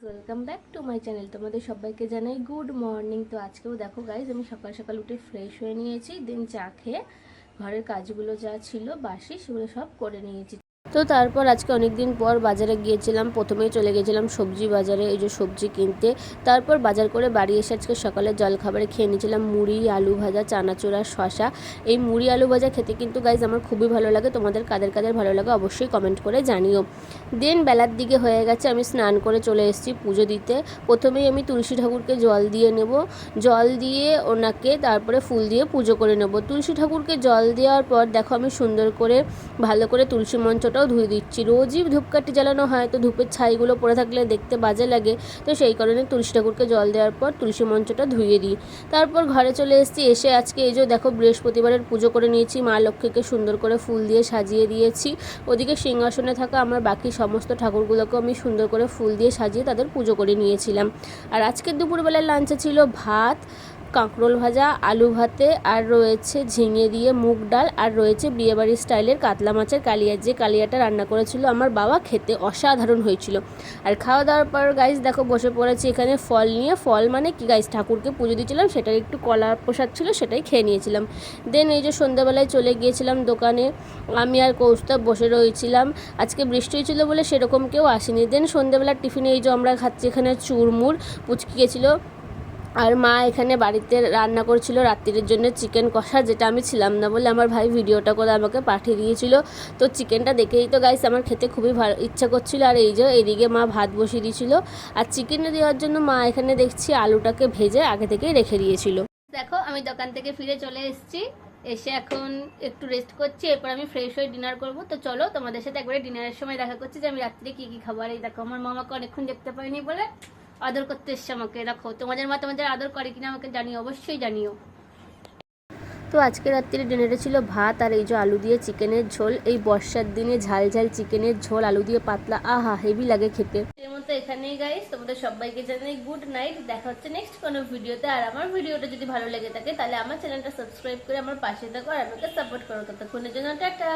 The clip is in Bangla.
Welcome back to my channel. তোমাদের সবাইকে জানাই গুড মর্নিং। তো আজকেও দেখো গাইজ, আমি সকাল সকাল উঠে ফ্রেশ হয়ে নিয়েছি, দেন চা খেয়ে ঘরের কাজগুলো যা ছিল বাসি সেগুলো সব করে নিয়েছি। তো তারপর আজকে অনেক দিন পর বাজারে গিয়েছিলাম। প্রথমেই চলে গেছিলাম সবজি বাজারে, এই যে সবজি কিনতে। তারপর বাজার করে বাড়ি এসে আজকে সকালে জলখাবারে খেয়ে নিয়েছিলাম মুড়ি, আলু ভাজা, চানাচুর আর শশা। এই মুড়ি আলু ভাজা খেতে কিন্তু গাইজ আমার খুবই ভালো লাগে। তোমাদের কাদের কাদের ভালো লাগে অবশ্যই কমেন্ট করে জানিও। দেন বেলার দিকে হয়ে গেছে, আমি স্নান করে চলে এসেছি পুজো দিতে। প্রথমেই আমি তুলসী ঠাকুরকে জল দিয়ে নেব, জল দিয়ে ওনাকে তারপরে ফুল দিয়ে পুজো করে নেব। তুলসী ঠাকুরকে জল দেওয়ার পর দেখো আমি সুন্দর করে ভালো করে তুলসী মঞ্চটাও ধুয়ে দিচ্ছি। রোজই ধূপকাঠি জ্বালানো হয়, তো ধূপের ছাইগুলো পড়ে থাকলে দেখতে বাজে লাগে, তো সেই কারণে তুলসী ঠাকুরকে জল দেওয়ার পর তুলসী মঞ্চটা ধুয়ে দিই। তারপর ঘরে চলে এসেছি। এসে আজকে এই যে দেখো বৃহস্পতিবারের পুজো করে নিয়েছি। মা লক্ষ্মীকে সুন্দর করে ফুল দিয়ে সাজিয়ে দিয়েছি। ওদিকে সিংহাসনে থাকা আমার বাকি সমস্ত ঠাকুরগুলোকে আমি সুন্দর করে ফুল দিয়ে সাজিয়ে তাদের পুজো করে নিয়েছিলাম। আর আজকের দুপুরবেলার লাঞ্চে ছিল ভাত, কাঁকরোল ভাজা, আলু ভাতে, আর রয়েছে ঝিঙে দিয়ে মুগ ডাল, আর রয়েছে বিয়েবাড়ির স্টাইলের কাতলা মাছের কালিয়া। যে কালিয়াটা রান্না করেছিল আমার বাবা, খেতে অসাধারণ হয়েছিল। আর খাওয়া দাওয়ার পর গাইস দেখো বসে পড়েছি এখানে ফল নিয়ে। ফল মানে কি গাইস, ঠাকুরকে পুজো দিয়েছিলাম, সেটার একটু কলা প্রসাদ ছিল, সেটাই খেয়ে নিয়েছিলাম। দেন এই যে সন্ধ্যাবেলায় চলে গিয়েছিলাম দোকানে। আমি আর কৌস্তব বসে রয়েছিলাম। আজকে বৃষ্টি হয়েছিল বলে সেরকম কেউ আসেনি। দেন সন্ধ্যাবেলার টিফিনে এই যে আমরা খাচ্ছি এখানে চুরমুর, পুচকি গেছিলো। আর মা এখানে বাড়িতে রান্না করছিল রাত্রির জন্য চিকেন কষা, যেটা আমি ছিলাম না বলে আমার ভাই ভিডিওটা করে আমাকে পাঠিয়ে দিয়েছিল। তো চিকেনটা দেখেই তো গাইস আমার খেতে খুবই ভালো ইচ্ছা করছিল। আর এই যে এদিকে মা ভাত বসিয়ে দিয়েছিল। আর চিকেনে দেওয়ার জন্য মা এখানে দেখছি আলুটাকে ভেজে আগে থেকেই রেখে দিয়েছিল। দেখো আমি দোকান থেকে ফিরে চলে এসেছি, এসে এখন একটু রেস্ট করছি, এরপর আমি ফ্রেশ হয়ে ডিনার করবো। তো চলো তোমাদের সাথে একবারে ডিনারের সময় দেখা করছি যে আমি রাত্রে কি কি খাবার। এই দেখো আমার মামাকে অনেকক্ষণ দেখতে পাইনি বলে আদর করতে এসছে আমাকে। দেখো তোমাদের মা তোমাদের আদর করে কিনা আমাকে জানিও, অবশ্যই জানিও। তো আজকে রাত্রির ডিনারে ছিল ভাত আর এই যে আলু দিয়ে চিকেনের ঝোল। এই বর্ষার দিনে ঝাল ঝাল চিকেনের ঝোল আলু দিয়ে পাতলা, আহা হেভি লাগে খেতে। এর মতো এখানেই গাইস তোমাদের সবাইকে জানাই গুড নাইট। দেখা হচ্ছে নেক্সট কোনো ভিডিওতে। আর আমার ভিডিওটা যদি ভালো লেগে থাকে তাহলে আমার চ্যানেলটা সাবস্ক্রাইব করে আমার পাশে থাকো আর আমাকে সাপোর্ট করো। ততক্ষণের জন্য টাটা।